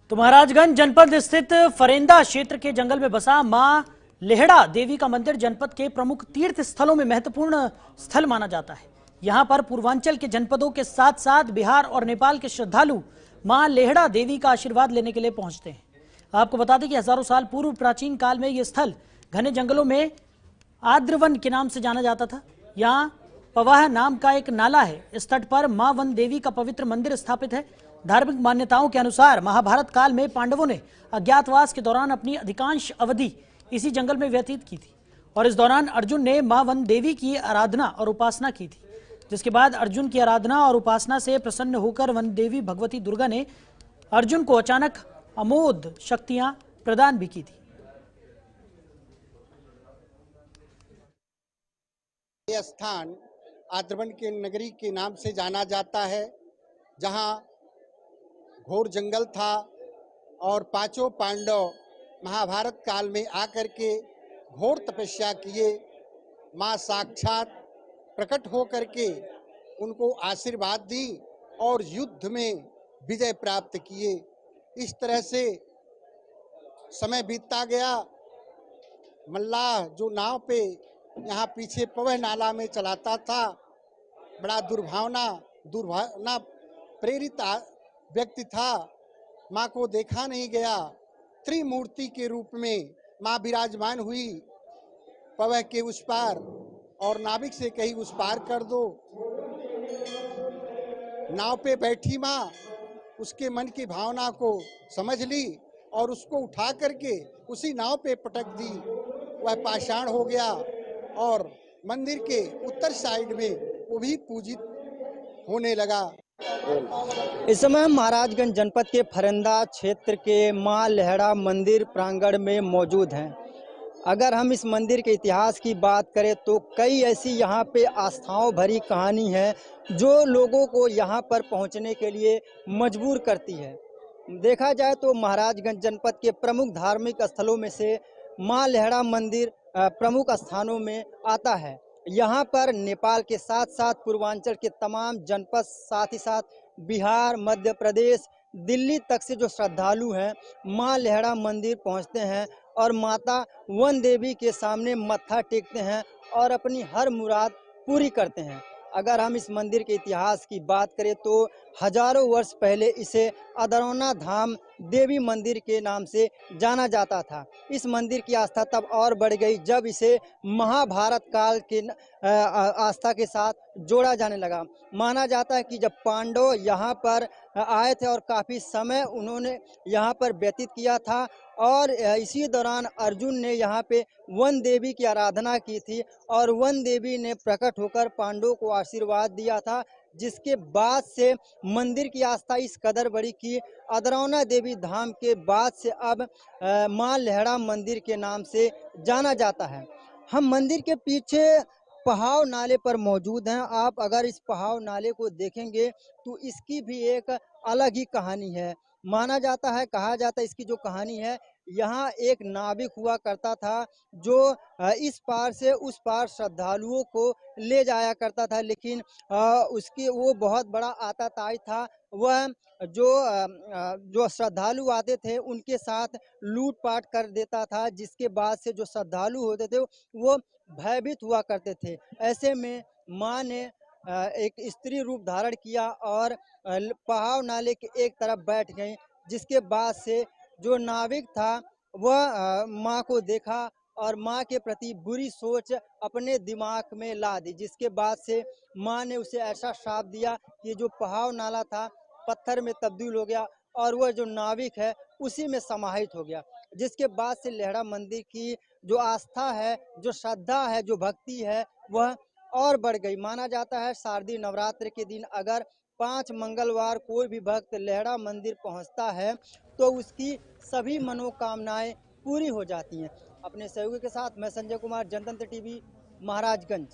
तो महाराजगंज जनपद स्थित फरेंदा क्षेत्र के जंगल में बसा मां लेहड़ा देवी का मंदिर जनपद के प्रमुख तीर्थ स्थलों में महत्वपूर्ण स्थल माना जाता है। यहां पर पूर्वांचल के जनपदों के साथ साथ बिहार और नेपाल के श्रद्धालु मां लेहड़ा देवी का आशीर्वाद लेने के लिए पहुंचते हैं। आपको बता दें कि हजारों साल पूर्व प्राचीन काल में यह स्थल घने जंगलों में आद्रवन के नाम से जाना जाता था। यहाँ पवाह नाम का एक नाला है। इस तट पर मां वन देवी का पवित्र मंदिर स्थापित है। धार्मिक मान्यताओं के अनुसार महाभारत काल में पांडवों ने अज्ञातवास के दौरान अपनी अधिकांश अवधि इसी जंगल में व्यतीत की थी और इस दौरान अर्जुन ने मां वन देवी की आराधना और उपासना की थी, जिसके बाद अर्जुन की आराधना और उपासना से प्रसन्न होकर वन देवी भगवती दुर्गा ने अर्जुन को अचानक अमोघ शक्तियां प्रदान भी की थी। यह स्थान आद्रवन के नगरी के नाम से जाना जाता है, जहां घोर जंगल था और पांचों पांडव महाभारत काल में आकर के घोर तपस्या किए। मां साक्षात प्रकट होकर के उनको आशीर्वाद दी और युद्ध में विजय प्राप्त किए। इस तरह से समय बीतता गया। मल्लाह जो नाव पे यहाँ पीछे पवह नाला में चलाता था, बड़ा दुर्भावना प्रेरित व्यक्ति था। माँ को देखा नहीं गया। त्रिमूर्ति के रूप में माँ विराजमान हुई पवह के उस पार और नाविक से कही उस पार कर दो। नाव पे बैठी माँ उसके मन की भावना को समझ ली और उसको उठा करके उसी नाव पे पटक दी। वह पाषाण हो गया और मंदिर के उत्तर साइड में वो भी पूजित होने लगा। इस समय महाराजगंज जनपद के फरेंदा क्षेत्र के मां लेहड़ा मंदिर प्रांगण में मौजूद हैं। अगर हम इस मंदिर के इतिहास की बात करें तो कई ऐसी यहाँ पे आस्थाओं भरी कहानी है जो लोगों को यहाँ पर पहुँचने के लिए मजबूर करती है। देखा जाए तो महाराजगंज जनपद के प्रमुख धार्मिक स्थलों में से मां लेहड़ा मंदिर प्रमुख स्थानों में आता है। यहाँ पर नेपाल के साथ साथ पूर्वांचल के तमाम जनपद, साथ ही साथ बिहार, मध्य प्रदेश, दिल्ली तक से जो श्रद्धालु हैं मां लेहड़ा मंदिर पहुँचते हैं और माता वन देवी के सामने मत्था टेकते हैं और अपनी हर मुराद पूरी करते हैं। अगर हम इस मंदिर के इतिहास की बात करें तो हजारों वर्ष पहले इसे अदरौना धाम देवी मंदिर के नाम से जाना जाता था। इस मंदिर की आस्था तब और बढ़ गई जब इसे महाभारत काल के आस्था के साथ जोड़ा जाने लगा। माना जाता है कि जब पांडव यहाँ पर आए थे और काफ़ी समय उन्होंने यहाँ पर व्यतीत किया था और इसी दौरान अर्जुन ने यहाँ पे वन देवी की आराधना की थी और वन देवी ने प्रकट होकर पांडवों को आशीर्वाद दिया था, जिसके बाद से मंदिर की आस्था इस कदर बढ़ी कि अदरौना देवी धाम के बाद से अब मां लेहड़ा मंदिर के नाम से जाना जाता है। हम मंदिर के पीछे पहाव नाले पर मौजूद हैं। आप अगर इस पहाव नाले को देखेंगे तो इसकी भी एक अलग ही कहानी है। माना जाता है, कहा जाता है इसकी जो कहानी है, यहाँ एक नाविक हुआ करता था जो इस पार से उस पार श्रद्धालुओं को ले जाया करता था, लेकिन उसकी वो बहुत बड़ा आताताई था। वह जो श्रद्धालु आते थे उनके साथ लूटपाट कर देता था, जिसके बाद से जो श्रद्धालु होते थे वो भयभीत हुआ करते थे। ऐसे में माँ ने एक स्त्री रूप धारण किया और पहाव नाले के एक तरफ बैठ गई, जिसके बाद से जो नाविक था वह माँ को देखा और माँ के प्रति बुरी सोच अपने दिमाग में ला दी, जिसके बाद से माँ ने उसे ऐसा श्राप दिया कि जो पहाव नाला था पत्थर में तब्दील हो गया और वह जो नाविक है उसी में समाहित हो गया। जिसके बाद से लेहड़ा मंदिर की जो आस्था है, जो श्रद्धा है, जो भक्ति है, वह और बढ़ गई। माना जाता है शारदीय नवरात्र के दिन अगर 5 मंगलवार कोई भी भक्त लेहड़ा मंदिर पहुंचता है तो उसकी सभी मनोकामनाएं पूरी हो जाती हैं। अपने सहयोगी के साथ मैं संजय कुमार, जनतंत्र टीवी, महाराजगंज।